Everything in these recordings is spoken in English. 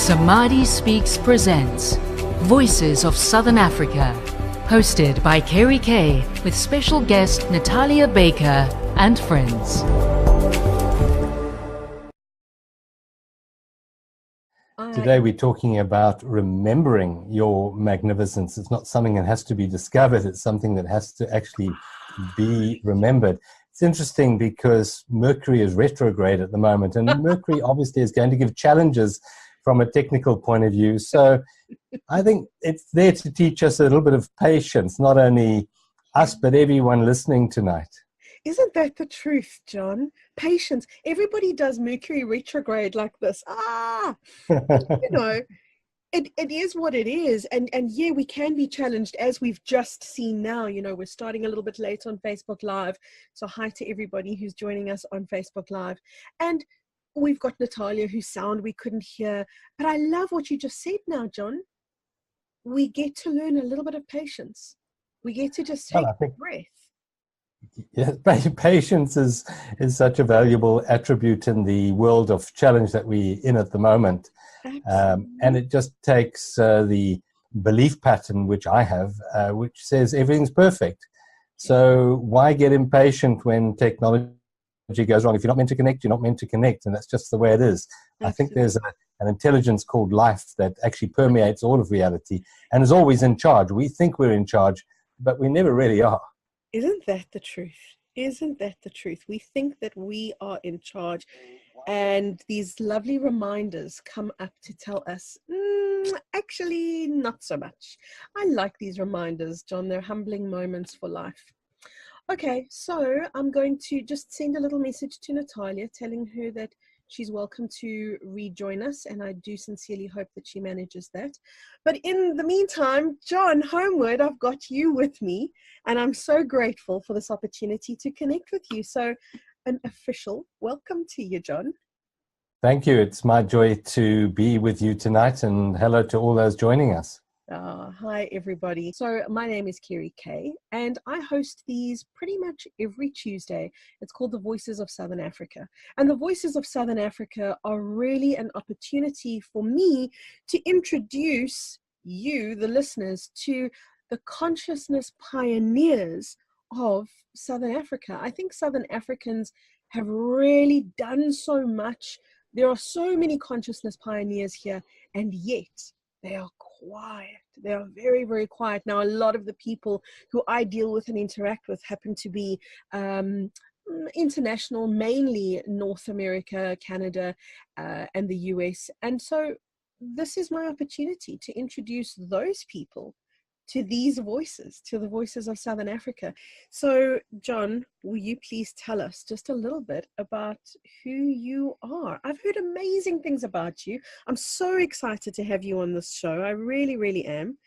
Samadhi Speaks presents Voices of Southern Africa, hosted by Kerry K with special guest Natalia Baker and friends. Today we're talking about remembering your magnificence. It's not something that has to be discovered, it's something that has to actually be remembered. It's interesting because Mercury is retrograde at the moment, and Mercury obviously is going to give challenges from a technical point of view. So I think it's there to teach us a little bit of patience, not only us, but everyone listening tonight. Isn't that the truth, John? Patience. Everybody does Mercury retrograde like this. It is what it is. And yeah, we can be challenged, as we've just seen now. You know, we're starting a little bit late on Facebook Live. So hi to everybody who's joining us on Facebook Live. And we've got Natalia, whose sound we couldn't hear. But I love what you just said now, John. We get to learn a little bit of patience. We get to just take a breath. Yes, patience is such a valuable attribute in the world of challenge that we're in at the moment. And it just takes the belief pattern, which I have, which says everything's perfect. So why get impatient when technology goes wrong? If you're not meant to connect, you're not meant to connect, and that's just the way it is. Absolutely. I think there's an intelligence called life that actually permeates all of reality and is always in charge. We think we're in charge, but we never really are. Isn't that the truth? Isn't that the truth? We think that we are in charge, and these lovely reminders come up to tell us, actually, not so much. I like these reminders, John. They're humbling moments for life. Okay, so I'm going to just send a little message to Natalia, telling her that she's welcome to rejoin us, and I do sincerely hope that she manages that. But in the meantime, John Homewood, I've got you with me, and I'm so grateful for this opportunity to connect with you. So an official welcome to you, John. Thank you. It's my joy to be with you tonight, and hello to all those joining us. Hi, everybody. So my name is Kerry K, and I host these pretty much every Tuesday. It's called the Voices of Southern Africa. And the Voices of Southern Africa are really an opportunity for me to introduce you, the listeners, to the consciousness pioneers of Southern Africa. I think Southern Africans have really done so much. There are so many consciousness pioneers here, and yet they are quiet. They are very, very quiet. Now, a lot of the people who I deal with and interact with happen to be international, mainly North America, Canada, and the US. And so this is my opportunity to introduce those people to these voices, to the voices of Southern Africa. So, John, will you please tell us just a little bit about who you are? I've heard amazing things about you. I'm so excited to have you on this show. I really, really am.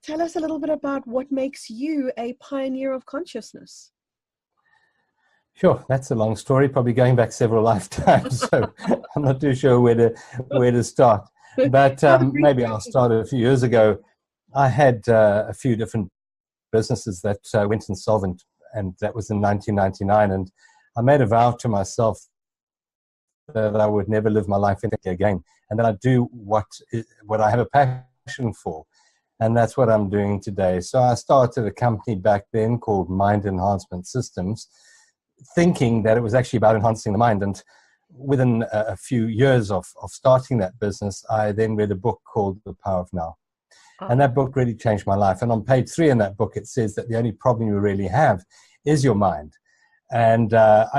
Tell us a little bit about what makes you a pioneer of consciousness. Sure, that's a long story, probably going back several lifetimes, so I'm not too sure where to start. But maybe I'll start a few years ago. I had a few different businesses that went insolvent, and that was in 1999. And I made a vow to myself that I would never live my life again, and that I'd do what I have a passion for. And that's what I'm doing today. So I started a company back then called Mind Enhancement Systems, thinking that it was actually about enhancing the mind. And within a few years of starting that business, I then read a book called The Power of Now. And that book really changed my life. And on page 3 in that book, it says that the only problem you really have is your mind. And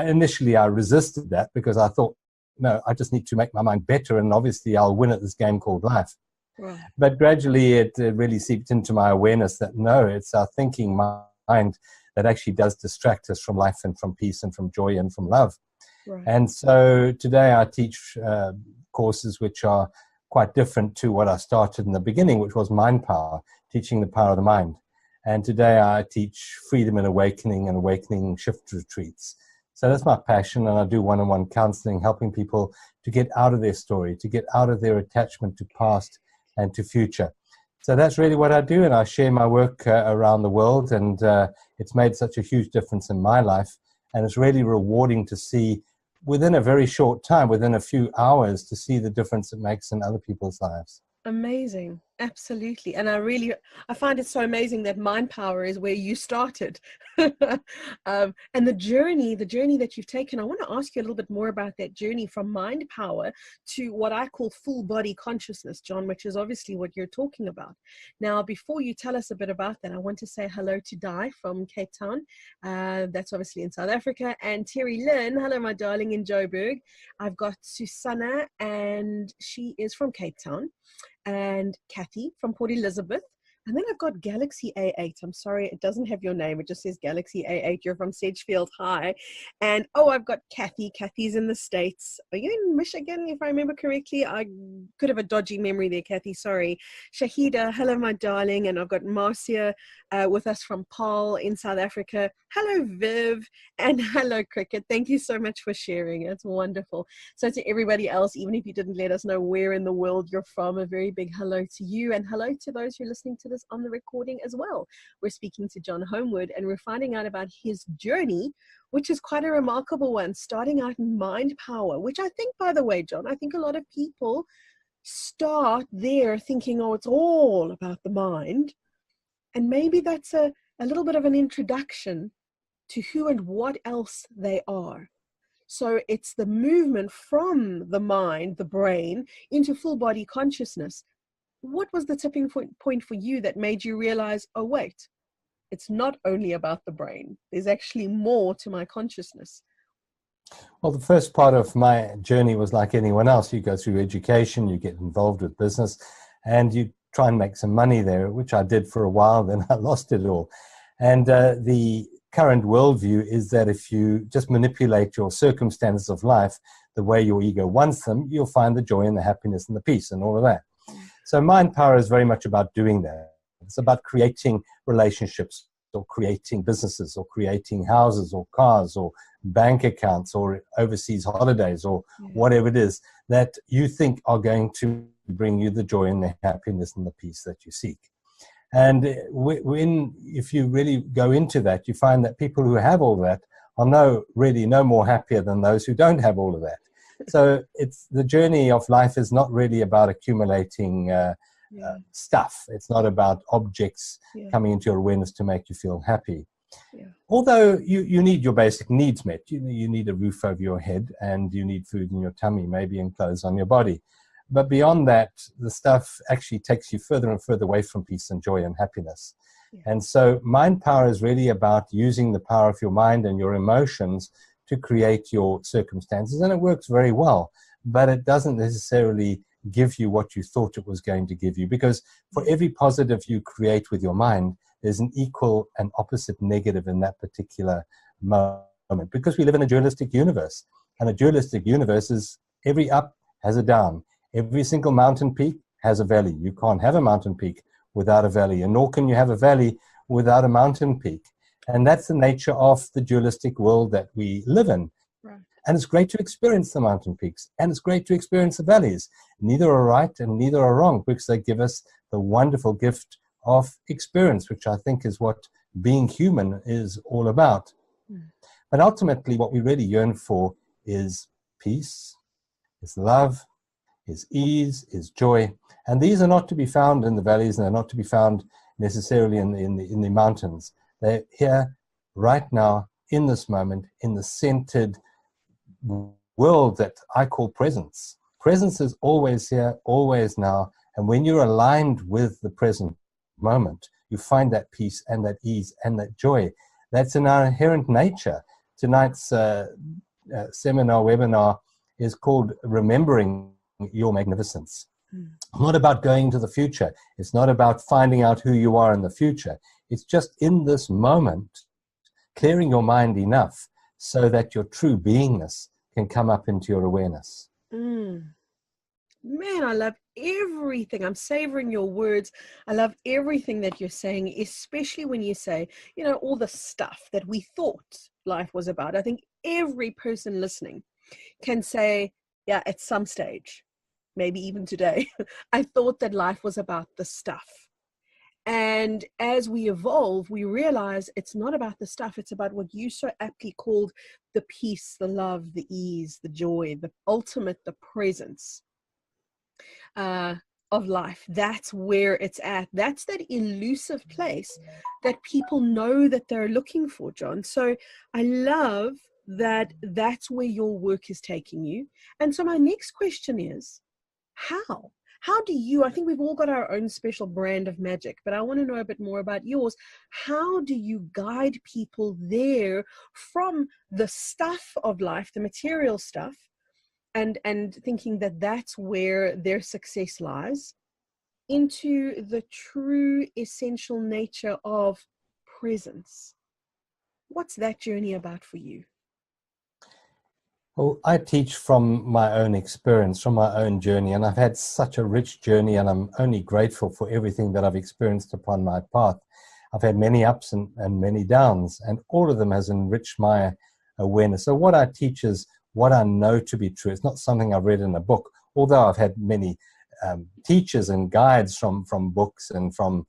initially I resisted that because I thought, no, I just need to make my mind better, and obviously I'll win at this game called life. Right. But gradually it really seeped into my awareness that no, it's our thinking mind that actually does distract us from life and from peace and from joy and from love. Right. And so today I teach courses which are quite different to what I started in the beginning, which was mind power, teaching the power of the mind. And today I teach freedom and awakening shift retreats. So that's my passion, and I do one-on-one counseling, helping people to get out of their story, to get out of their attachment to past and to future. So that's really what I do, and I share my work around the world, and it's made such a huge difference in my life, and it's really rewarding to see within a very short time, within a few hours, to see the difference it makes in other people's lives. Amazing. Absolutely. And I find it so amazing that mind power is where you started. And the journey that you've taken, I want to ask you a little bit more about that journey from mind power to what I call full body consciousness, John, which is obviously what you're talking about. Now, before you tell us a bit about that, I want to say hello to Di from Cape Town. That's obviously in South Africa. And Terry Lynn, hello, my darling, in Joburg. I've got Susanna, and she is from Cape Town, and Kathy from Port Elizabeth. And then I've got Galaxy A8. I'm sorry, it doesn't have your name. It just says Galaxy A8. You're from Sedgefield High. And I've got Kathy. Kathy's in the States. Are you in Michigan, if I remember correctly? I could have a dodgy memory there, Kathy. Sorry. Shahida, hello, my darling. And I've got Marcia with us from Paarl in South Africa. Hello, Viv. And hello, Cricket. Thank you so much for sharing. It's wonderful. So to everybody else, even if you didn't let us know where in the world you're from, a very big hello to you. And hello to those who are listening to this on the recording as well. We're speaking to John Homewood, and we're finding out about his journey, which is quite a remarkable one, starting out in mind power, which I think, by the way, John, I think a lot of people start there thinking, it's all about the mind. And maybe that's a little bit of an introduction to who and what else they are. So it's the movement from the mind, the brain, into full body consciousness. What was the tipping point for you that made you realize, wait, it's not only about the brain. There's actually more to my consciousness. Well, the first part of my journey was like anyone else. You go through education, you get involved with business, and you try and make some money there, which I did for a while, then I lost it all. And the current worldview is that if you just manipulate your circumstances of life the way your ego wants them, you'll find the joy and the happiness and the peace and all of that. So mind power is very much about doing that. It's about creating relationships, or creating businesses, or creating houses or cars or bank accounts or overseas holidays or whatever it is that you think are going to bring you the joy and the happiness and the peace that you seek. And if you really go into that, you find that people who have all that are really no more happier than those who don't have all of that. So it's the journey of life is not really about accumulating stuff. It's not about objects coming into your awareness to make you feel happy. Although you need your basic needs met. You need a roof over your head, and you need food in your tummy, maybe, and clothes on your body. But beyond that, the stuff actually takes you further and further away from peace and joy and happiness. And so mind power is really about using the power of your mind and your emotions to create your circumstances. And it works very well, but it doesn't necessarily give you what you thought it was going to give you, because for every positive you create with your mind, there's an equal and opposite negative in that particular moment, because we live in a dualistic universe, and a dualistic universe is every up has a down. Every single mountain peak has a valley. You can't have a mountain peak without a valley, and nor can you have a valley without a mountain peak. And that's the nature of the dualistic world that we live in. Right. And it's great to experience the mountain peaks, and it's great to experience the valleys. Neither are right and neither are wrong, because they give us the wonderful gift of experience, which I think is what being human is all about. But ultimately, what we really yearn for is peace, is love, is ease, is joy. And these are not to be found in the valleys, and they're not to be found necessarily in the mountains. They're here right now, in this moment, in the centered world that I call presence. Presence is always here, always now. And when you're aligned with the present moment, you find that peace and that ease and that joy. That's in our inherent nature. Tonight's webinar is called Remembering Your Magnificence. It's not about going to the future. It's not about finding out who you are in the future. It's just in this moment, clearing your mind enough so that your true beingness can come up into your awareness. Man, I love everything. I'm savoring your words. I love everything that you're saying, especially when you say, all the stuff that we thought life was about. I think every person listening can say, at some stage, maybe even today, I thought that life was about the stuff. And as we evolve, we realize it's not about the stuff. It's about what you so aptly called the peace, the love, the ease, the joy, the ultimate, the presence of life. That's where it's at. That's that elusive place that people know that they're looking for, John. So I love that that's where your work is taking you. And so my next question is, how? How do you, I think we've all got our own special brand of magic, but I want to know a bit more about yours. How do you guide people there from the stuff of life, the material stuff, and thinking that that's where their success lies, into the true essential nature of presence? What's that journey about for you? Well, I teach from my own experience, from my own journey, and I've had such a rich journey, and I'm only grateful for everything that I've experienced upon my path. I've had many ups and many downs, and all of them has enriched my awareness. So what I teach is what I know to be true. It's not something I've read in a book, although I've had many teachers and guides from books and from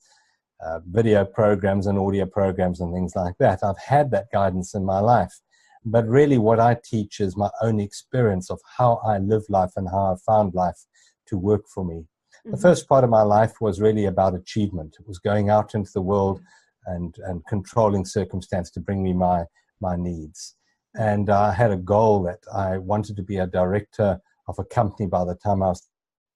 video programs and audio programs and things like that. I've had that guidance in my life. But really what I teach is my own experience of how I live life and how I found life to work for me. Mm-hmm. The first part of my life was really about achievement. It was going out into the world and controlling circumstance to bring me my needs. And I had a goal that I wanted to be a director of a company by the time I was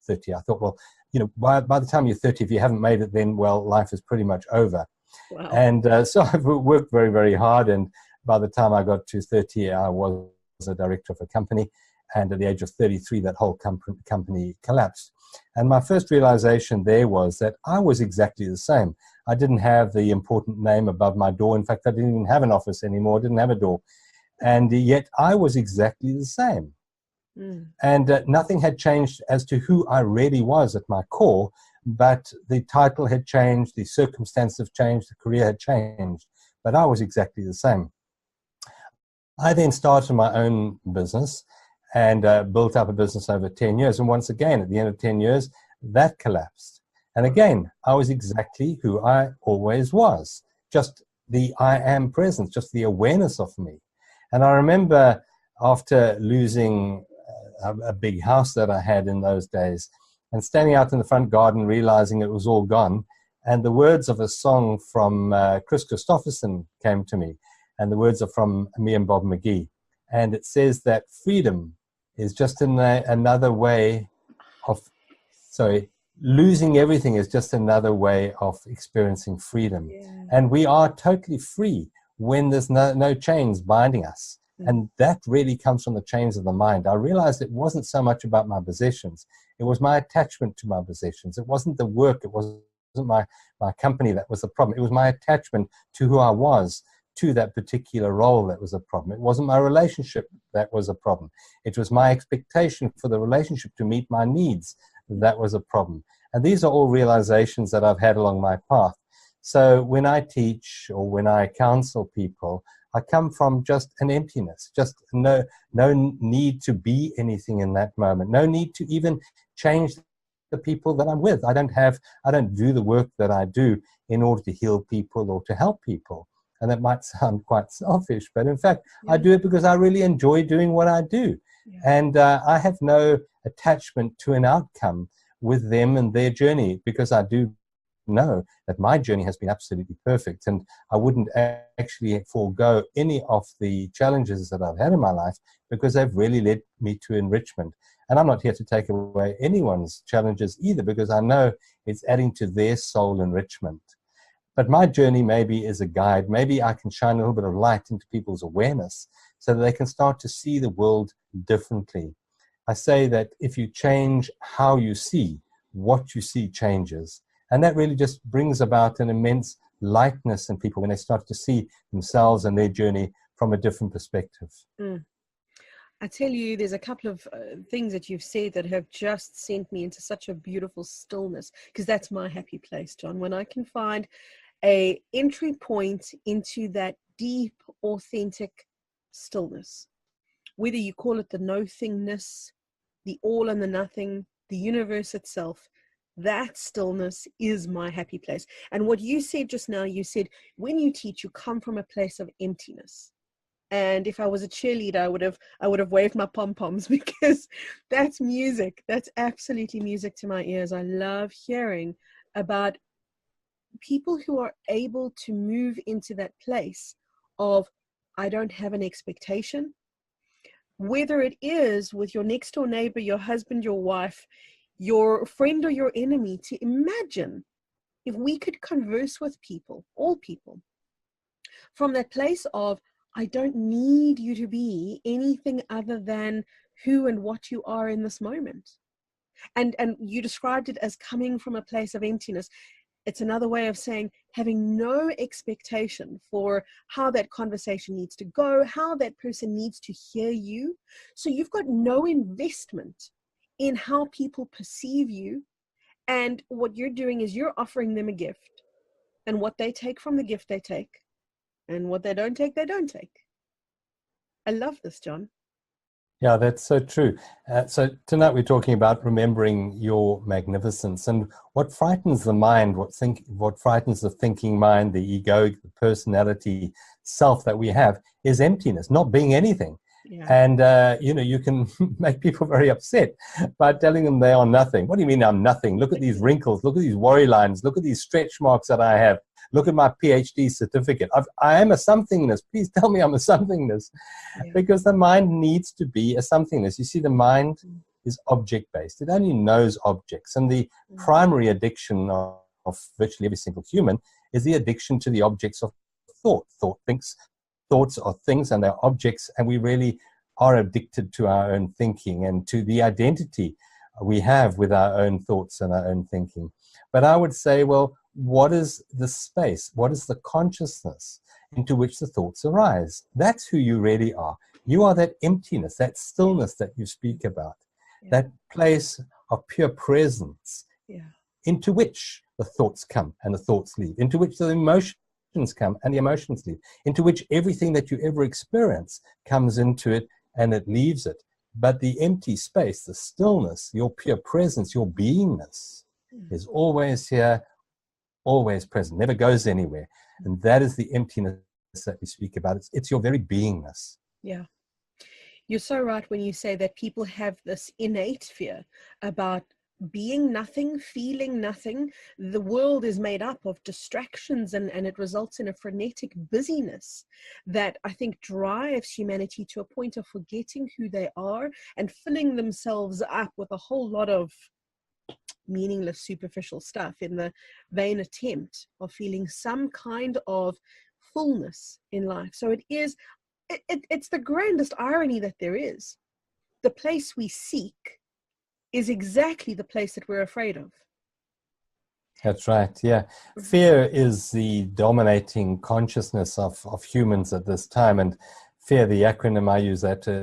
30. I thought, well, you know, by the time you're 30, if you haven't made it, then, well, life is pretty much over. Wow. And so I've worked very, very hard, and by the time I got to 30, I was a director of a company, and at the age of 33, that whole company collapsed. And my first realization there was that I was exactly the same. I didn't have the important name above my door. In fact, I didn't even have an office anymore, didn't have a door. And yet I was exactly the same. And nothing had changed as to who I really was at my core, but the title had changed, the circumstances have changed, the career had changed, but I was exactly the same. I then started my own business and built up a business over 10 years. And once again, at the end of 10 years, that collapsed. And again, I was exactly who I always was, just the I am presence, just the awareness of me. And I remember after losing a big house that I had in those days and standing out in the front garden, realizing it was all gone. And the words of a song from Chris Christopherson came to me. And the words are from me and Bob McGee. And it says that freedom is just another way of, losing everything is just another way of experiencing freedom. Yeah. And we are totally free when there's no chains binding us. And that really comes from the chains of the mind. I realized it wasn't so much about my possessions. It was my attachment to my possessions. It wasn't the work. It wasn't my company that was the problem. It was my attachment to who I was, to that particular role that was a problem. It wasn't my relationship that was a problem. It was my expectation for the relationship to meet my needs that was a problem. And these are all realizations that I've had along my path. So when I teach or when I counsel people, I come from just an emptiness, just no need to be anything in that moment, no need to even change the people that I'm with. I don't do the work that I do in order to heal people or to help people. And that might sound quite selfish, but in fact, I do it because I really enjoy doing what I do. Yeah. And I have no attachment to an outcome with them and their journey, because I do know that my journey has been absolutely perfect, and I wouldn't actually forego any of the challenges that I've had in my life, because they've really led me to enrichment. And I'm not here to take away anyone's challenges either, because I know it's adding to their soul enrichment. But my journey maybe is a guide. Maybe I can shine a little bit of light into people's awareness so that they can start to see the world differently. I say that if you change how you see, what you see changes. And that really just brings about an immense lightness in people when they start to see themselves and their journey from a different perspective. I tell you, there's a couple of things that you've said that have just sent me into such a beautiful stillness, because that's my happy place, John, when I can find a entry point into that deep, authentic stillness. Whether you call it the no-thingness, the all and the nothing, the universe itself, that stillness is my happy place. And what you said just now, you said, when you teach, you come from a place of emptiness. And if I was a cheerleader, I would have waved my pom-poms, because that's music. That's absolutely music to my ears. I love hearing about people who are able to move into that place of, I don't have an expectation. Whether it is with your next door neighbor, your husband, your wife, your friend, or your enemy, to imagine if we could converse with people, all people, from that place of, I don't need you to be anything other than who and what you are in this moment. And you described it as coming from a place of emptiness. It's another way of saying having no expectation for how that conversation needs to go, how that person needs to hear you. So you've got no investment in how people perceive you. And what you're doing is you're offering them a gift. And what they take from the gift, they take. And what they don't take, they don't take. I love this, John. Yeah, that's so true. So tonight we're talking about remembering your magnificence, and what frightens the mind, what frightens the thinking mind, the ego, the personality, self that we have is emptiness, not being anything. Yeah. And you can make people very upset by telling them they are nothing. What do you mean I'm nothing? Look at these wrinkles. Look at these worry lines. Look at these stretch marks that I have. Look at my PhD certificate. I am a somethingness. Please tell me I'm a somethingness. Yeah. Because the mind needs to be a somethingness. You see, the mind is object-based. It only knows objects. And the primary addiction of virtually every single human is the addiction to the objects of thought. Thoughts are things and they're objects, and we really are addicted to our own thinking and to the identity we have with our own thoughts and our own thinking. But I would say, well, what is the space? What is the consciousness into which the thoughts arise? That's who you really are. You are that emptiness, that stillness that you speak about, that place of pure presence into which the thoughts come and the thoughts leave, into which the emotions come and the emotions leave, into which everything that you ever experience comes into it and it leaves it. But the empty space, the stillness, your pure presence, your beingness is always here, always present, never goes anywhere. And that is the emptiness that we speak about. It's your very beingness. Yeah. You're so right when you say that people have this innate fear about being nothing, feeling nothing. The world is made up of distractions, and it results in a frenetic busyness that I think drives humanity to a point of forgetting who they are and filling themselves up with a whole lot of meaningless, superficial stuff in the vain attempt of feeling some kind of fullness in life. So it's the grandest irony that there is. The place we seek is exactly the place that we're afraid of. That's right, yeah. Fear is the dominating consciousness of humans at this time, and fear, the acronym I use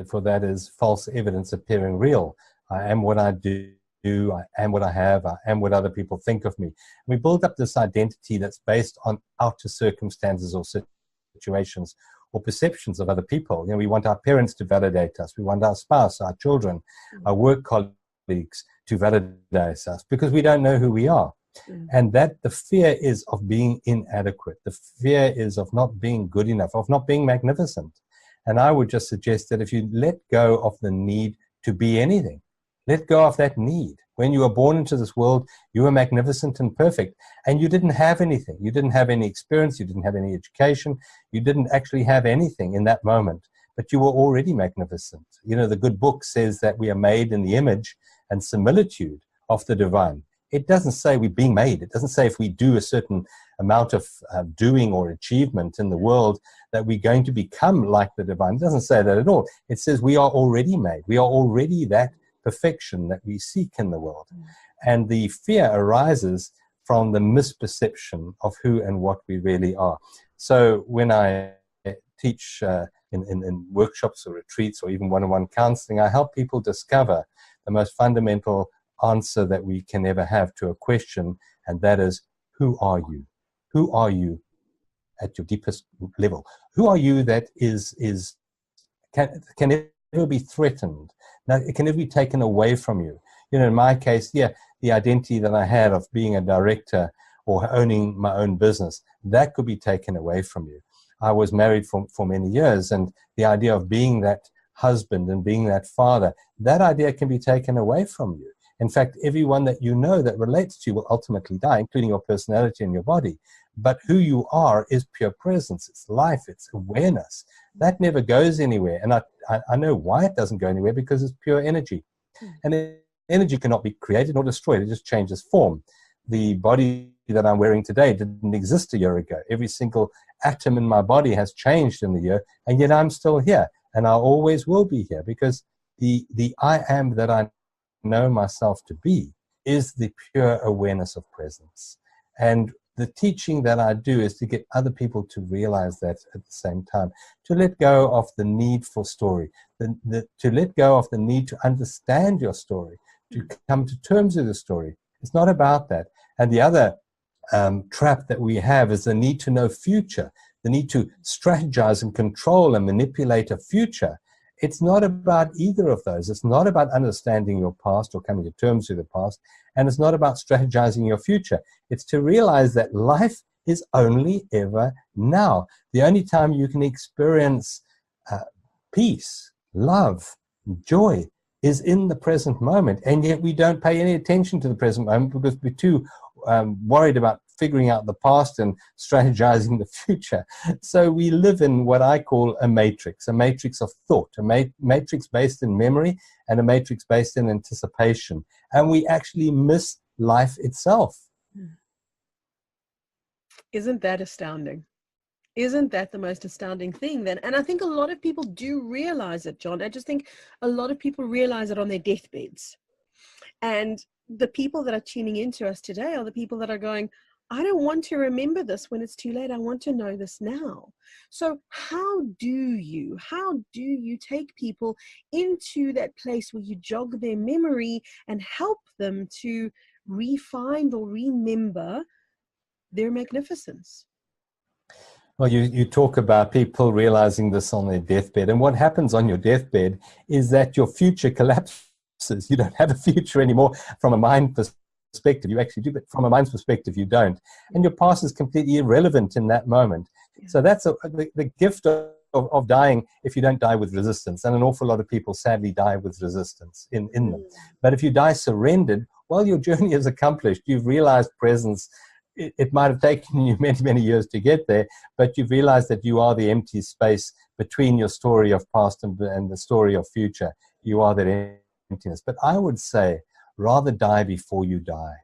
for that is false evidence appearing real. I am what I do, I am what I have, I am what other people think of me. We build up this identity that's based on outer circumstances or situations or perceptions of other people. We want our parents to validate us. We want our spouse, our children, our work colleagues to validate us because we don't know who we are. And that the fear is of being inadequate. The fear is of not being good enough, of not being magnificent. And I would just suggest that if you let go of the need to be anything, let go of that need. When you were born into this world, you were magnificent and perfect, and you didn't have anything. You didn't have any experience. You didn't have any education. You didn't actually have anything in that moment, but you were already magnificent. The good book says that we are made in the image and similitude of the divine. It doesn't say we're being made. It doesn't say if we do a certain amount of doing or achievement in the world that we're going to become like the divine. It doesn't say that at all. It says we are already made. We are already that perfection that we seek in the world. And the fear arises from the misperception of who and what we really are. So when I teach in workshops or retreats or even one-on-one counseling, I help people discover the most fundamental answer that we can ever have to a question, and that is, who are you? Who are you at your deepest level? Who are you that can never be threatened? Now, it can never be taken away from you. In my case, the identity that I had of being a director or owning my own business, that could be taken away from you. I was married for many years, and the idea of being that husband and being that father, that idea can be taken away from you. In fact, everyone that you know that relates to you will ultimately die, including your personality and your body. But who you are is pure presence. It's life. It's awareness. That never goes anywhere. And I know why it doesn't go anywhere, because it's pure energy. And energy cannot be created or destroyed. It just changes form. The body that I'm wearing today didn't exist a year ago. Every single atom in my body has changed in the year, and yet I'm still here. And I always will be here, because the I am that I know myself to be is the pure awareness of presence. And the teaching that I do is to get other people to realize that at the same time, to let go of the need for story, to let go of the need to understand your story, to come to terms with the story. It's not about that. And the other trap that we have is the need to know future, the need to strategize and control and manipulate a future. It's not about either of those. It's not about understanding your past or coming to terms with the past, and it's not about strategizing your future. It's to realize that life is only ever now. The only time you can experience peace, love, joy is in the present moment, and yet we don't pay any attention to the present moment because we're too worried about figuring out the past and strategizing the future. So we live in what I call a matrix of thought, a matrix based in memory and a matrix based in anticipation. And we actually miss life itself. Isn't that astounding? Isn't that the most astounding thing then? And I think a lot of people do realize it, John. I just think a lot of people realize it on their deathbeds. And the people that are tuning into us today are the people that are going, I don't want to remember this when it's too late. I want to know this now. So how do you take people into that place where you jog their memory and help them to re-find or remember their magnificence? Well, you talk about people realizing this on their deathbed. And what happens on your deathbed is that your future collapses. You don't have a future anymore from a mind perspective. You actually do, but from a mind's perspective, you don't. And your past is completely irrelevant in that moment. So that's the gift of dying if you don't die with resistance. And an awful lot of people sadly die with resistance in them. But if you die surrendered, well, your journey is accomplished. You've realized presence. It might have taken you many, many years to get there, but you've realized that you are the empty space between your story of past and the story of future. You are that emptiness. But I would say, rather die before you die.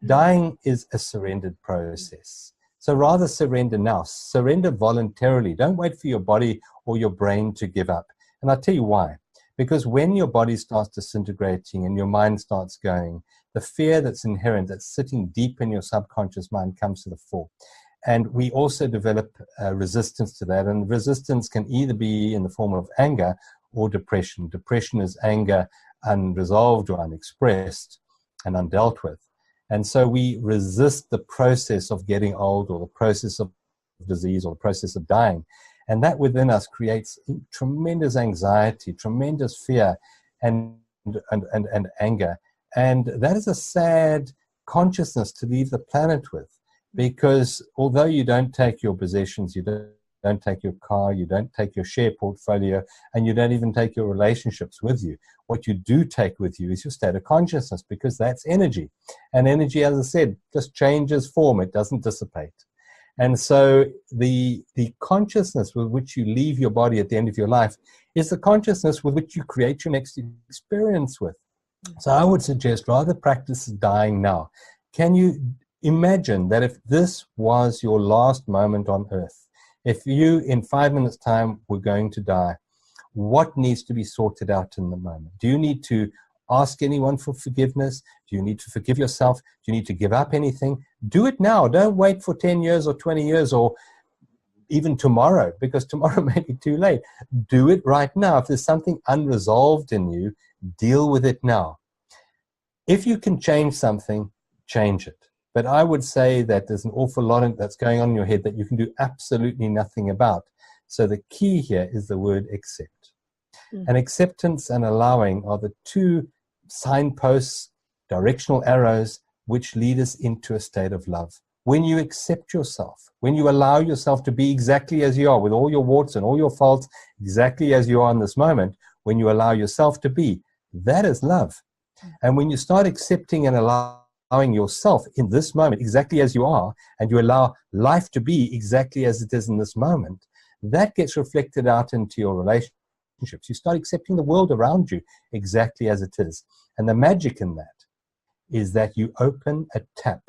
Dying is a surrendered process. So rather surrender now. Surrender voluntarily. Don't wait for your body or your brain to give up. And I'll tell you why. Because when your body starts disintegrating and your mind starts going, the fear that's inherent, that's sitting deep in your subconscious mind, comes to the fore. And we also develop resistance to that. And resistance can either be in the form of anger or depression. Depression is anger unresolved or unexpressed and undealt with. And so we resist the process of getting old or the process of disease or the process of dying. And that within us creates tremendous anxiety, tremendous fear and anger. And that is a sad consciousness to leave the planet with, because although you don't take your possessions, you don't take your car, you don't take your share portfolio, and you don't even take your relationships with you, what you do take with you is your state of consciousness, because that's energy. And energy, as I said, just changes form. It doesn't dissipate. And so the consciousness with which you leave your body at the end of your life is the consciousness with which you create your next experience with. So I would suggest rather practice dying now. Can you imagine that if this was your last moment on earth, if you in 5 minutes' time were going to die, what needs to be sorted out in the moment? Do you need to ask anyone for forgiveness? Do you need to forgive yourself? Do you need to give up anything? Do it now. Don't wait for 10 years or 20 years or even tomorrow, because tomorrow may be too late. Do it right now. If there's something unresolved in you, deal with it now. If you can change something, change it. But I would say that there's an awful lot that's going on in your head that you can do absolutely nothing about. So the key here is the word accept. And acceptance and allowing are the two signposts directional arrows which lead us into a state of love. When you accept yourself, when you allow yourself to be exactly as you are, with all your warts and all your faults, exactly as you are in this moment, when you allow yourself to be, that is love. And when you start accepting and allowing yourself in this moment exactly as you are, and you allow life to be exactly as it is in this moment, that gets reflected out into your relationships. You start accepting the world around you exactly as it is. And the magic in that is that you open a tap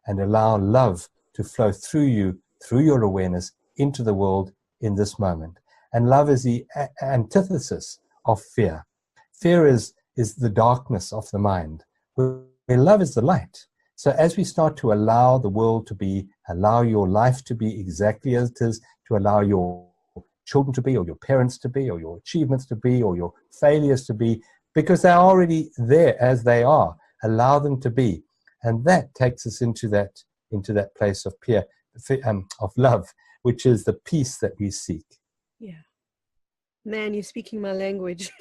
and allow love to flow through you, through your awareness, into the world in this moment. And love is the antithesis of fear. Fear is the darkness of the mind, where love is the light. So as we start to allow the world to be, allow your life to be exactly as it is, to allow your children to be, or your parents to be, or your achievements to be, or your failures to be, because they're already there as they are, allow them to be. And that takes us into that place of of love, which is the peace that we seek. Yeah. Man, you're speaking my language.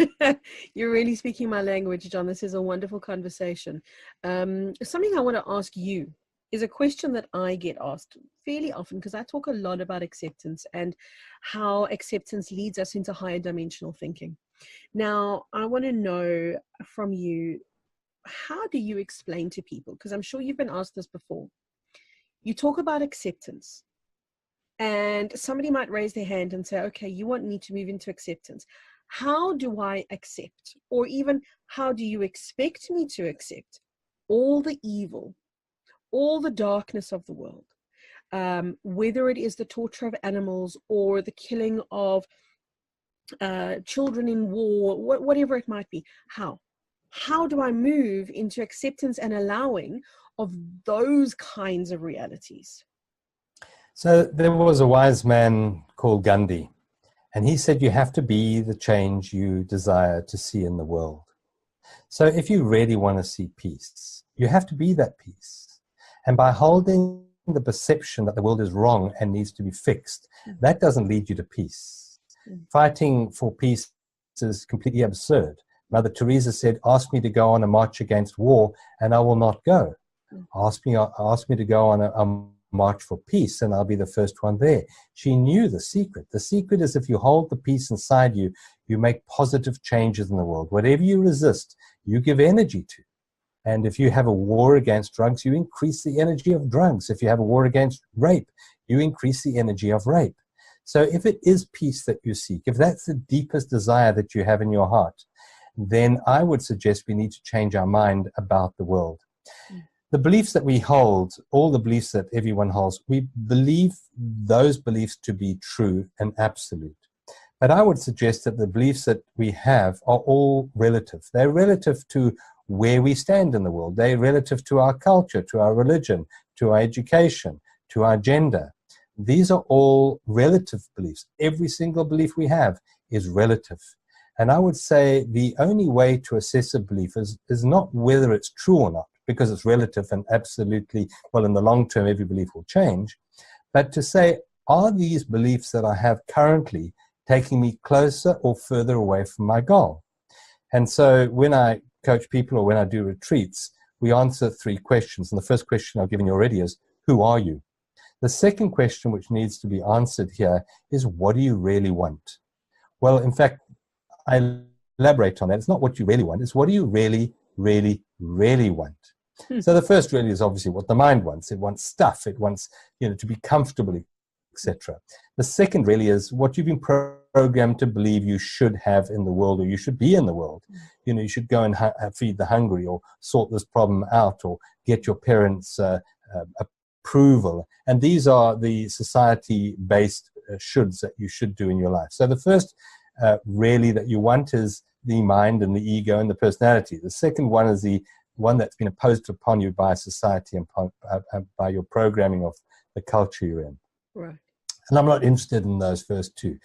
You're really speaking my language, John. This is a wonderful conversation. Something I want to ask you is a question that I get asked fairly often, because I talk a lot about acceptance and how acceptance leads us into higher dimensional thinking. Now, I want to know from you, how do you explain to people, because I'm sure you've been asked this before, you talk about acceptance, and somebody might raise their hand and say, okay, you want me to move into acceptance. How do I accept? Or even, how do you expect me to accept all the evil, all the darkness of the world? Whether it is the torture of animals or the killing of children in war, whatever it might be. How do I move into acceptance and allowing of those kinds of realities? So there was a wise man called Gandhi, and he said you have to be the change you desire to see in the world. So if you really want to see peace, you have to be that peace. And by holding the perception that the world is wrong and needs to be fixed, that doesn't lead you to peace. Fighting for peace is completely absurd. Mother Teresa said, ask me to go on a march against war and I will not go. Ask me to go on a march for peace and I'll be the first one there. She knew the secret. The secret is, if you hold the peace inside you, you make positive changes in the world. Whatever you resist, you give energy to. And if you have a war against drugs, you increase the energy of drugs. If you have a war against rape, you increase the energy of rape. So if it is peace that you seek, if that's the deepest desire that you have in your heart, then I would suggest we need to change our mind about the world. The beliefs that we hold, all the beliefs that everyone holds, we believe those beliefs to be true and absolute. But I would suggest that the beliefs that we have are all relative. They're relative to where we stand in the world. They're relative to our culture, to our religion, to our education, to our gender. These are all relative beliefs. Every single belief we have is relative. And I would say the only way to assess a belief is not whether it's true or not, because it's relative and absolutely, well, in the long term, every belief will change, but to say, are these beliefs that I have currently taking me closer or further away from my goal? And so when I coach people or when I do retreats, we answer 3 questions. And the first question I've given you already is, who are you? The second question which needs to be answered here is, what do you really want? Well, in fact, I elaborate on that. It's not what you really want. It's what do you really, really, really want? So the first really is obviously what the mind wants. It wants stuff. It wants, to be comfortable, etc. The second really is what you've been programmed to believe you should have in the world, or you should be in the world. You should go and feed the hungry, or sort this problem out, or get your parents' approval. And these are the society-based shoulds that you should do in your life. So the first really that you want is the mind and the ego and the personality. The second one is the one that's been imposed upon you by society and by your programming of the culture you're in. Right. And I'm not interested in those first 2.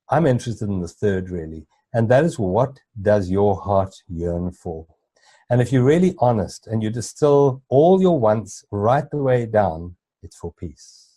I'm interested in the third, really. And that is, what does your heart yearn for? And if you're really honest and you distill all your wants right the way down, it's for peace.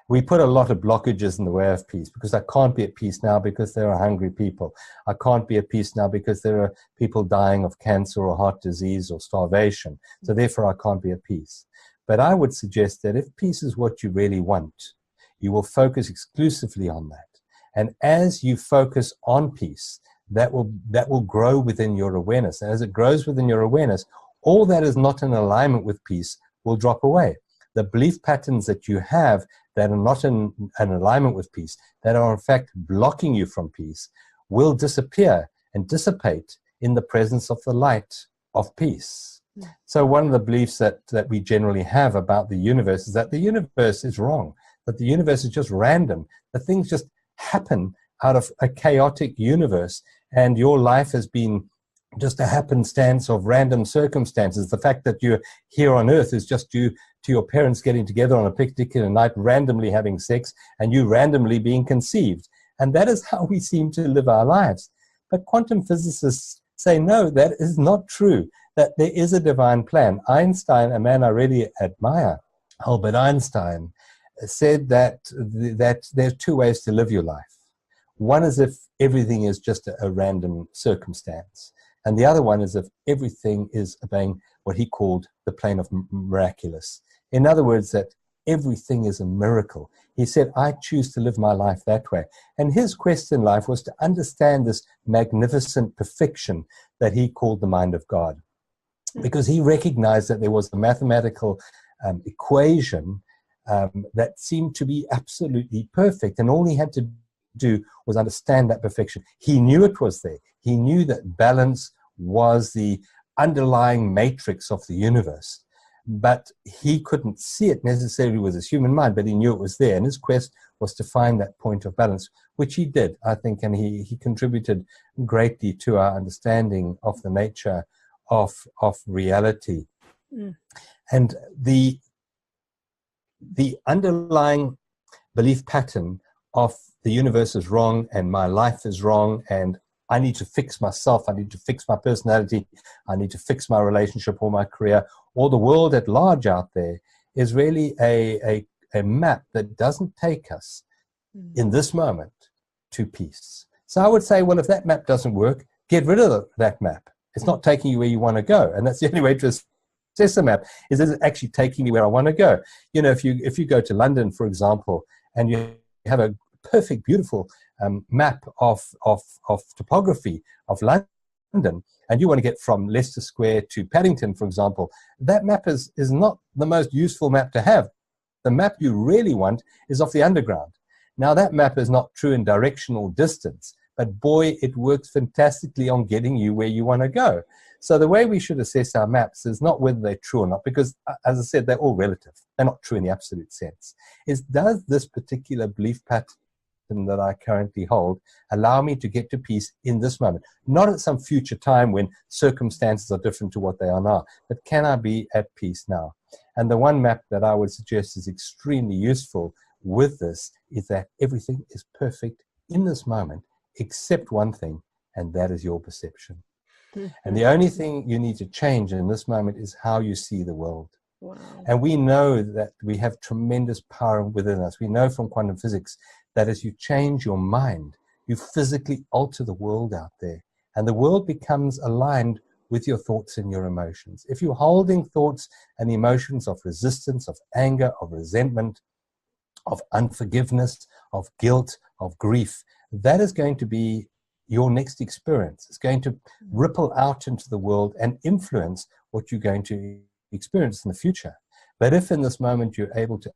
We put a lot of blockages in the way of peace, because I can't be at peace now because there are hungry people. I can't be at peace now because there are people dying of cancer or heart disease or starvation. So therefore I can't be at peace. But I would suggest that if peace is what you really want, you will focus exclusively on that. And as you focus on peace, that will grow within your awareness. And as it grows within your awareness, all that is not in alignment with peace will drop away. The belief patterns that you have that are not in an alignment with peace, that are in fact blocking you from peace, will disappear and dissipate in the presence of the light of peace. So one of the beliefs that we generally have about the universe is that the universe is wrong, that the universe is just random, that things just happen out of a chaotic universe, and your life has been just a happenstance of random circumstances. The fact that you're here on earth is just due to your parents getting together on a particular night, randomly having sex, and you randomly being conceived. And that is how we seem to live our lives. But quantum physicists say, no, that is not true, that there is a divine plan. Einstein, a man I really admire, Albert Einstein, said that there are two ways to live your life. One is if everything is just a random circumstance. And the other one is if everything is obeying what he called the plane of miraculous. In other words, that everything is a miracle. He said, I choose to live my life that way. And his quest in life was to understand this magnificent perfection that he called the mind of God. Because he recognized that there was a mathematical equation that seemed to be absolutely perfect. And all he had to do was understand that perfection. He knew it was there. He knew that balance was the underlying matrix of the universe. But he couldn't see it necessarily with his human mind, but he knew it was there. And his quest was to find that point of balance, which he did, I think, and he contributed greatly to our understanding of the nature of reality. And the underlying belief pattern of the universe is wrong and my life is wrong and I need to fix myself, I need to fix my personality, I need to fix my relationship or my career, or the world at large out there, is really a map that doesn't take us in this moment to peace. So I would say, well, if that map doesn't work, get rid of that map. It's not taking you where you want to go. And that's the only way to assess a map, is it actually taking me where I want to go? You know, if you go to London, for example, and you have a perfect, beautiful map of topography of London, and you want to get from Leicester Square to Paddington, for example, that map is not the most useful map to have. The map you really want is of the underground. Now, that map is not true in directional distance, but boy, it works fantastically on getting you where you want to go. So the way we should assess our maps is not whether they're true or not, because, as I said, they're all relative. They're not true in the absolute sense. Is, does this particular belief pattern that I currently hold allow me to get to peace in this moment? Not at some future time when circumstances are different to what they are now, but can I be at peace now? And the one map that I would suggest is extremely useful with this is that everything is perfect in this moment, except one thing, and that is your perception. And the only thing you need to change in this moment is how you see the world. Wow. And we know that we have tremendous power within us. We know from quantum physics that as you change your mind, you physically alter the world out there. And the world becomes aligned with your thoughts and your emotions. If you're holding thoughts and emotions of resistance, of anger, of resentment, of unforgiveness, of guilt, of grief, that is going to be your next experience. It's going to ripple out into the world and influence what you're going to experience in the future. But if in this moment you're able to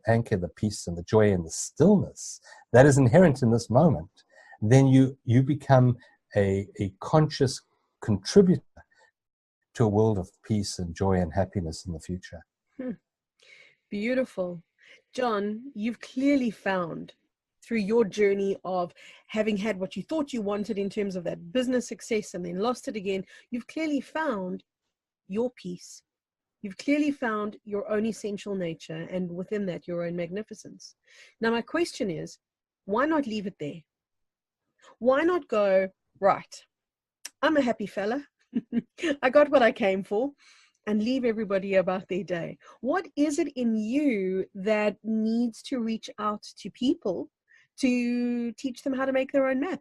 anchor the peace and the joy and the stillness that is inherent in this moment, then you become a conscious contributor to a world of peace and joy and happiness in the future. Beautiful. John, you've clearly found through your journey of having had what you thought you wanted in terms of that business success and then lost it again, you've clearly found your peace. You've clearly found your own essential nature, and within that, your own magnificence. Now, my question is, why not leave it there? Why not go, right, I'm a happy fella. I got what I came for. and leave everybody about their day. What is it in you that needs to reach out to people to teach them how to make their own map?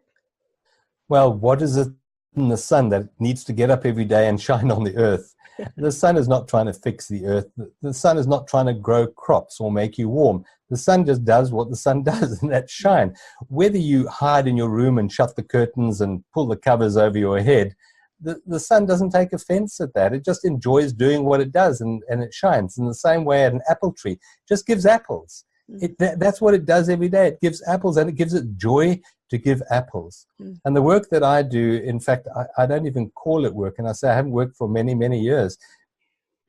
Well, what is it in the sun that needs to get up every day and shine on the earth? The sun is not trying to fix the earth. The sun is not trying to grow crops or make you warm. The sun just does what the sun does, and that's shine. Whether you hide in your room and shut the curtains and pull the covers over your head, the sun doesn't take offense at that. It just enjoys doing what it does, and it shines. In the same way, an apple tree just gives apples. That's what it does every day. It gives apples, and it gives it joy to give apples. And the work that I do, in fact, I don't even call it work. And I say I haven't worked for many, many years,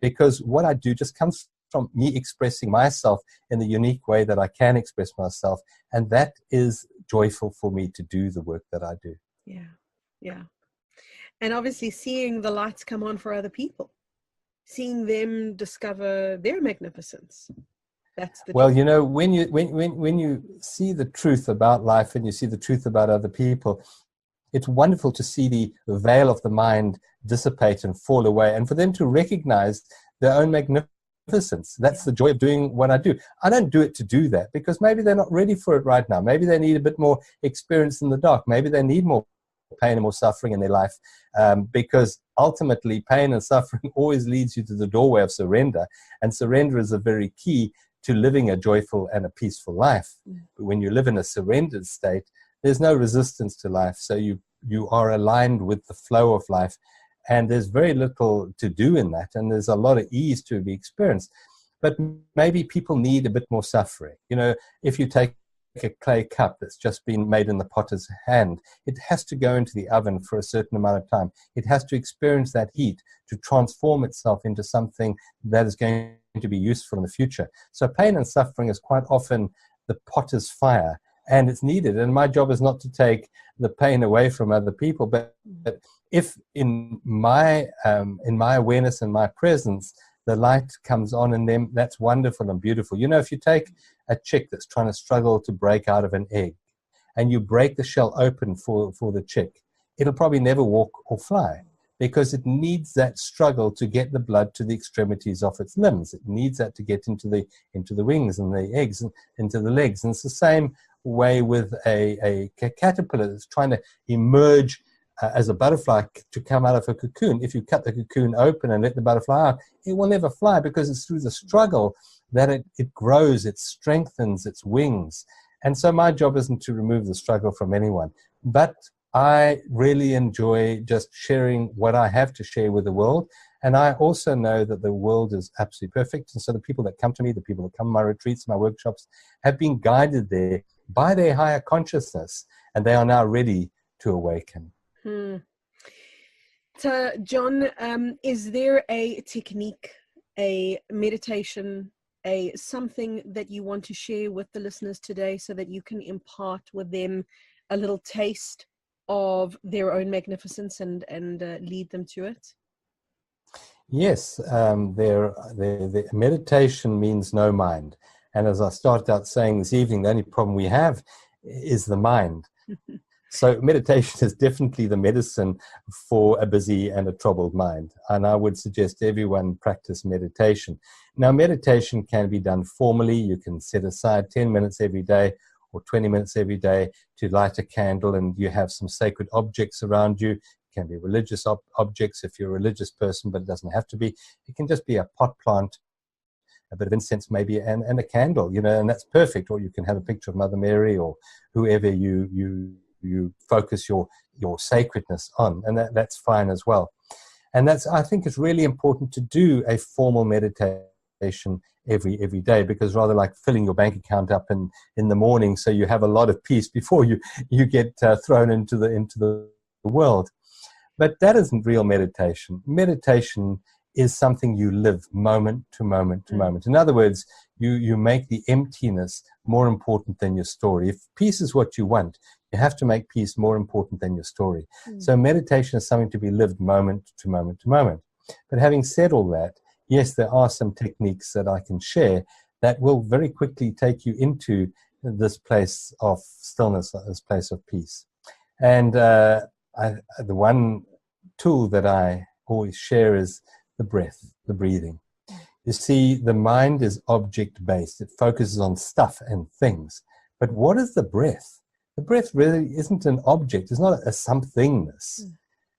because what I do just comes from me expressing myself in the unique way that I can express myself. And that is joyful for me to do the work that I do. Yeah, yeah. And obviously seeing the lights come on for other people, seeing them discover their magnificence. That's the well, truth. you know, when you see the truth about life and you see the truth about other people, it's wonderful to see the veil of the mind dissipate and fall away, and for them to recognize their own magnificence. That's the joy of doing what I do. I don't do it to do that, because maybe they're not ready for it right now. Maybe they need a bit more experience in the dark. Maybe they need more pain and more suffering in their life, because ultimately pain and suffering always leads you to the doorway of surrender, and surrender is a very key to living a joyful and a peaceful life. But when you live in a surrendered state, there's no resistance to life, so you are aligned with the flow of life, and there's very little to do in that, and there's a lot of ease to be experienced. But maybe people need a bit more suffering. You know, if you take a clay cup that's just been made in the potter's hand, it has to go into the oven for a certain amount of time. It has to experience that heat to transform itself into something that is going to be useful in the future. So pain and suffering is quite often the potter's fire, and it's needed. And my job is not to take the pain away from other people, but if in my awareness and my presence, the light comes on in them, that's wonderful and beautiful. You know, if you take a chick that's trying to struggle to break out of an egg, and you break the shell open for the chick, it'll probably never walk or fly, because it needs that struggle to get the blood to the extremities of its limbs. It needs that to get into the wings and the eggs and into the legs. And it's the same way with a caterpillar that's trying to emerge as a butterfly to come out of a cocoon. If you cut the cocoon open and let the butterfly out, it will never fly, because it's through the struggle that it grows, it strengthens its wings. And so my job isn't to remove the struggle from anyone, but I really enjoy just sharing what I have to share with the world. And I also know that the world is absolutely perfect. And so the people that come to me, the people that come to my retreats, my workshops, have been guided there by their higher consciousness, and they are now ready to awaken. So, John, is there a technique, a meditation, something that you want to share with the listeners today, so that you can impart with them a little taste of their own magnificence and lead them to it? Yes, the meditation means no mind. And as I started out saying this evening, the only problem we have is the mind. So meditation is definitely the medicine for a busy and a troubled mind. And I would suggest everyone practice meditation. Now, meditation can be done formally. You can set aside 10 minutes every day or 20 minutes every day to light a candle, and you have some sacred objects around you. It can be religious objects if you're a religious person, but it doesn't have to be. It can just be a pot plant, a bit of incense maybe, and a candle, you know, and that's perfect. Or you can have a picture of Mother Mary or whoever you focus your sacredness on, and that's fine as well. And I think it's really important to do a formal meditation every day, because rather like filling your bank account up in the morning, so you have a lot of peace before you get thrown into the world. But that isn't real meditation. Meditation is something you live moment to moment to moment. In other words, you make the emptiness more important than your story. If peace is what you want, you have to make peace more important than your story. So meditation is something to be lived moment to moment to moment. But having said all that, yes, there are some techniques that I can share that will very quickly take you into this place of stillness, this place of peace. And the one tool that I always share is the the breath, the breathing. You see, the mind is object-based. It focuses on stuff and things. But what is the breath? The breath really isn't an object. It's not a somethingness.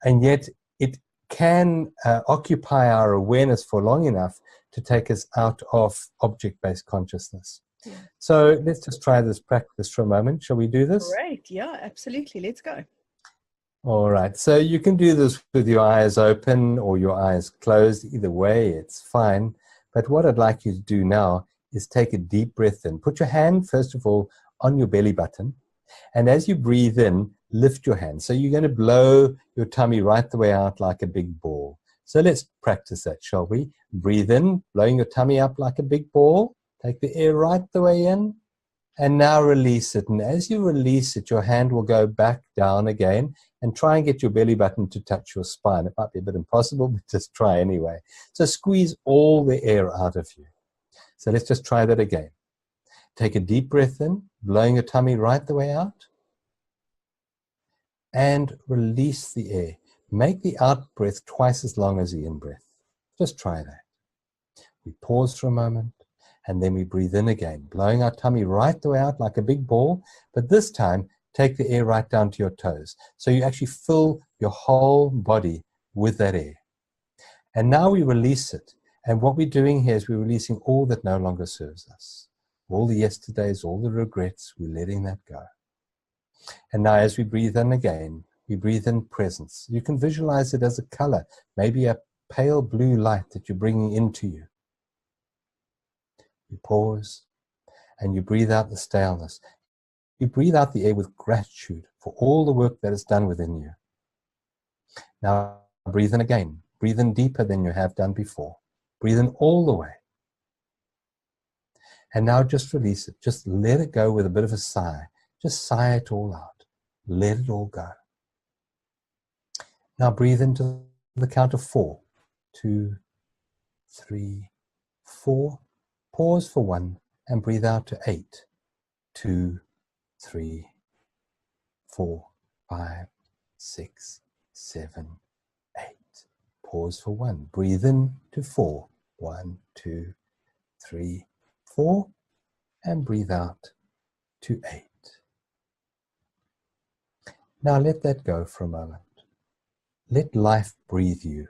And yet it can occupy our awareness for long enough to take us out of object-based consciousness. Yeah. So let's just try this practice for a moment. Shall we do this? Great. Yeah, absolutely. Let's go. All right. So you can do this with your eyes open or your eyes closed. Either way, it's fine. But what I'd like you to do now is take a deep breath in. Put your hand, first of all, on your belly button. And as you breathe in, lift your hand. So you're going to blow your tummy right the way out like a big ball. So let's practice that, shall we? Breathe in, blowing your tummy up like a big ball. Take the air right the way in. And now release it. And as you release it, your hand will go back down again and try and get your belly button to touch your spine. It might be a bit impossible, but just try anyway. So squeeze all the air out of you. So let's just try that again. Take a deep breath in, blowing your tummy right the way out. And release the air. Make the out breath twice as long as the in breath. Just try that. We pause for a moment. And then we breathe in again, blowing our tummy right the way out like a big ball. But this time, take the air right down to your toes. So you actually fill your whole body with that air. And now we release it. And what we're doing here is we're releasing all that no longer serves us. All the yesterdays, all the regrets, we're letting that go. And now as we breathe in again, we breathe in presence. You can visualize it as a color, maybe a pale blue light that you're bringing into you. You pause and you breathe out the staleness. You breathe out the air with gratitude for all the work that is done within you. Now breathe in again. Breathe in deeper than you have done before. Breathe in all the way. And now just release it. Just let it go with a bit of a sigh. Just sigh it all out. Let it all go. Now breathe into the count of 4. 2, 3, 4. Pause for 1 and breathe out to 8. 2, 3, 4, 5, 6, 7, 8. Pause for 1. Breathe in to 4. 1, 2, 3, 4. And breathe out to 8. Now let that go for a moment. Let life breathe you.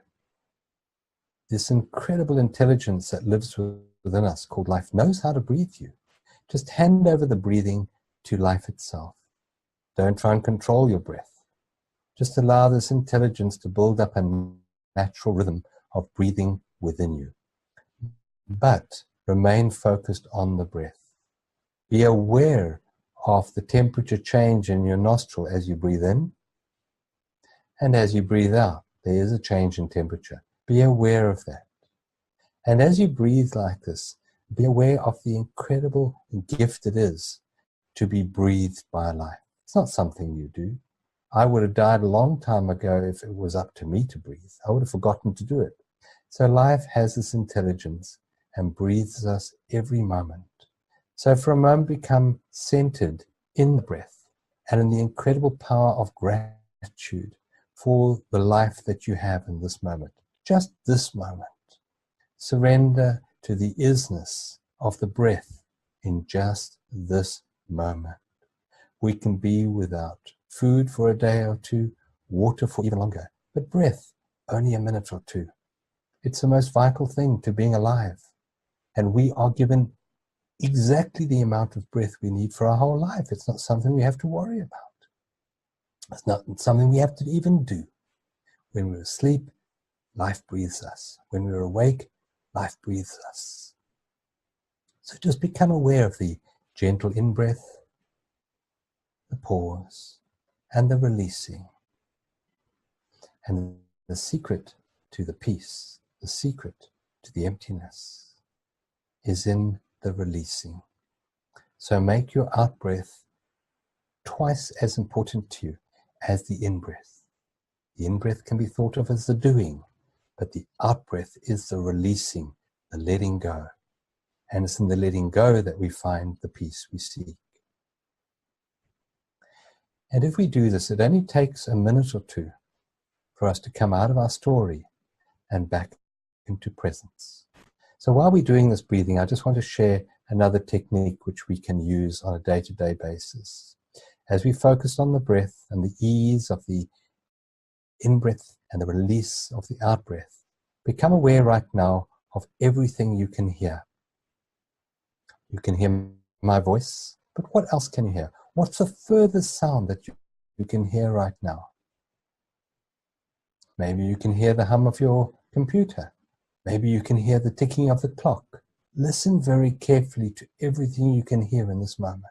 This incredible intelligence that lives within us called life knows how to breathe you. Just hand over the breathing to life itself. Don't try and control your breath. Just allow this intelligence to build up a natural rhythm of breathing within you. But remain focused on the breath. Be aware of the temperature change in your nostril as you breathe in. And as you breathe out, there is a change in temperature. Be aware of that. And as you breathe like this, be aware of the incredible gift it is to be breathed by life. It's not something you do. I would have died a long time ago if it was up to me to breathe. I would have forgotten to do it. So life has this intelligence and breathes us every moment. So for a moment, become centered in the breath and in the incredible power of gratitude for the life that you have in this moment. Just this moment. Surrender to the isness of the breath in just this moment. We can be without food for a day or two, water for even longer, but breath, only a minute or two. It's the most vital thing to being alive. And we are given exactly the amount of breath we need for our whole life. It's not something we have to worry about. It's not something we have to even do. When we're asleep, life breathes us. When we're awake, life breathes us. So just become aware of the gentle in-breath, the pause, and the releasing. And the secret to the peace, the secret to the emptiness is in the releasing. So make your out-breath twice as important to you as the in-breath. The in-breath can be thought of as the doing, but the out-breath is the releasing, the letting go. And it's in the letting go that we find the peace we seek. And if we do this, it only takes a minute or two for us to come out of our story and back into presence. So while we're doing this breathing, I just want to share another technique which we can use on a day-to-day basis. As we focus on the breath and the ease of the in-breath and the release of the out-breath, become aware right now of everything you can hear. You can hear my voice, but what else can you hear? What's the furthest sound that you can hear right now? Maybe you can hear the hum of your computer. Maybe you can hear the ticking of the clock. Listen very carefully to everything you can hear in this moment.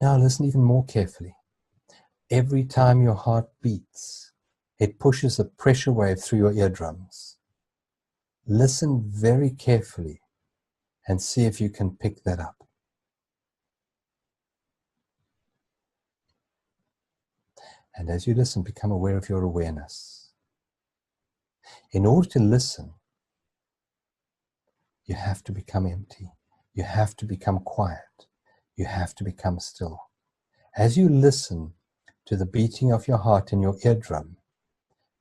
Now listen even more carefully. Every time your heart beats, it pushes a pressure wave through your eardrums. Listen very carefully and see if you can pick that up. And as you listen, become aware of your awareness. In order to listen, you have to become empty. You have to become quiet. You have to become still. As you listen to the beating of your heart in your eardrum,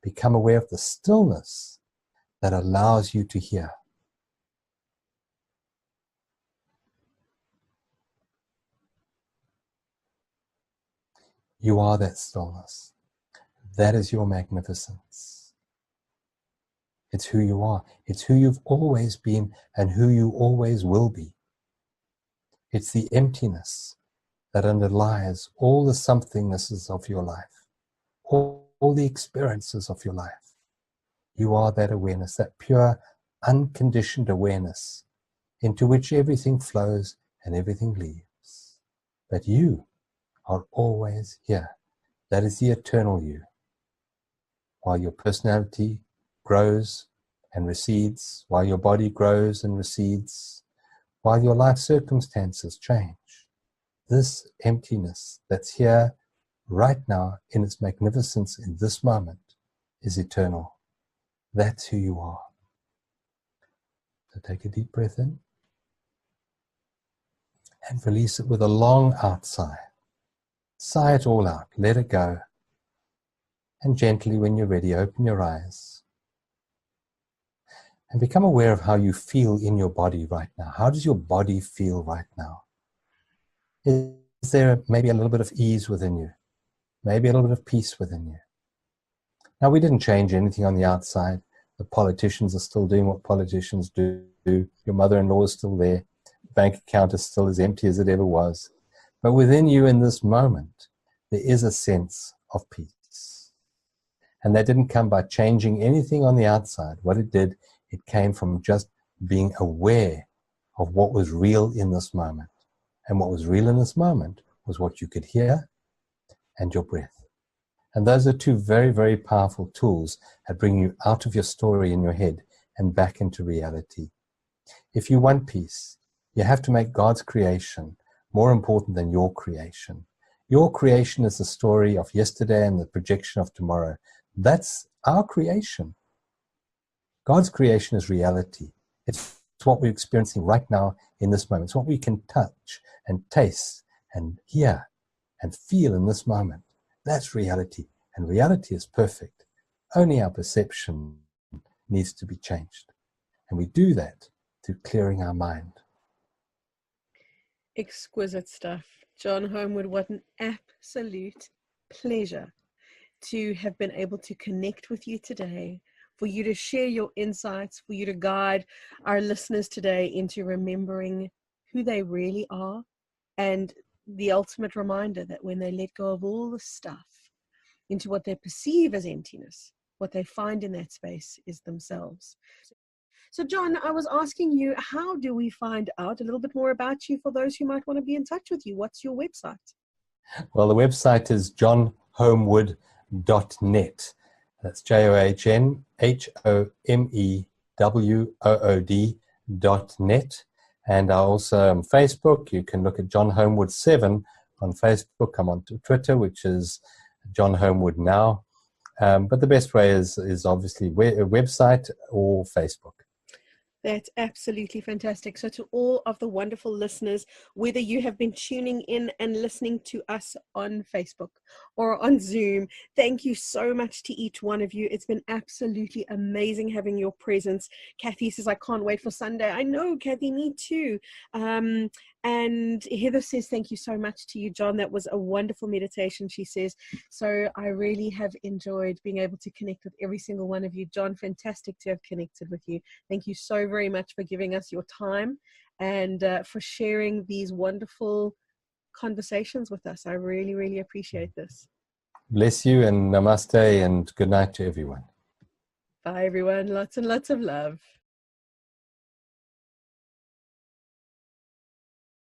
become aware of the stillness that allows you to hear. You are that stillness. That is your magnificence. It's who you are. It's who you've always been and who you always will be. It's the emptiness that underlies all the somethingnesses of your life, all the experiences of your life. You are that awareness, that pure, unconditioned awareness into which everything flows and everything leaves. But you are always here. That is the eternal you. While your personality grows and recedes, while your body grows and recedes, while your life circumstances change, this emptiness that's here right now in its magnificence in this moment is eternal. That's who you are. So take a deep breath in and release it with a long out sigh. Sigh it all out, let it go. And gently, when you're ready, open your eyes. And become aware of how you feel in your body right now. How does your body feel right now? Is there maybe a little bit of ease within you? Maybe a little bit of peace within you? Now, we didn't change anything on the outside. The politicians are still doing what politicians do. Your mother-in-law is still there. The bank account is still as empty as it ever was. But within you in this moment, there is a sense of peace. And that didn't come by changing anything on the outside. What it did, it came from just being aware of what was real in this moment. And what was real in this moment was what you could hear and your breath. And those are two very, very powerful tools at bringing you out of your story in your head and back into reality. If you want peace, you have to make God's creation more important than your creation. Your creation is the story of yesterday and the projection of tomorrow. That's our creation. God's creation is reality. It's what we're experiencing right now in this moment. It's what we can touch and taste and hear and feel in this moment. That's reality. And reality is perfect. Only our perception needs to be changed. And we do that through clearing our mind. Exquisite stuff. John Homewood, what an absolute pleasure to have been able to connect with you today, for you to share your insights, for you to guide our listeners today into remembering who they really are, and the ultimate reminder that when they let go of all the stuff into what they perceive as emptiness, what they find in that space is themselves. So John, I was asking you, how do we find out a little bit more about you for those who might want to be in touch with you? What's your website? Well, the website is johnhomewood.net. That's JOHNHOMEWOOD.net. And I also on Facebook. You can look at John Homewood 7 on Facebook. I'm on Twitter, which is John Homewood Now. But the best way is obviously a website or Facebook. That's absolutely fantastic. So to all of the wonderful listeners, whether you have been tuning in and listening to us on Facebook, or on Zoom. Thank you so much to each one of you. It's been absolutely amazing having your presence. Kathy says, I can't wait for Sunday. I know, Kathy, me too. And Heather says, thank you so much to you, John. That was a wonderful meditation, she says. So I really have enjoyed being able to connect with every single one of you. John, fantastic to have connected with you. Thank you so very much for giving us your time and for sharing these wonderful conversations with us. I really, really appreciate this. Bless you, and namaste, and good night to everyone. Bye, everyone. Lots and lots of love.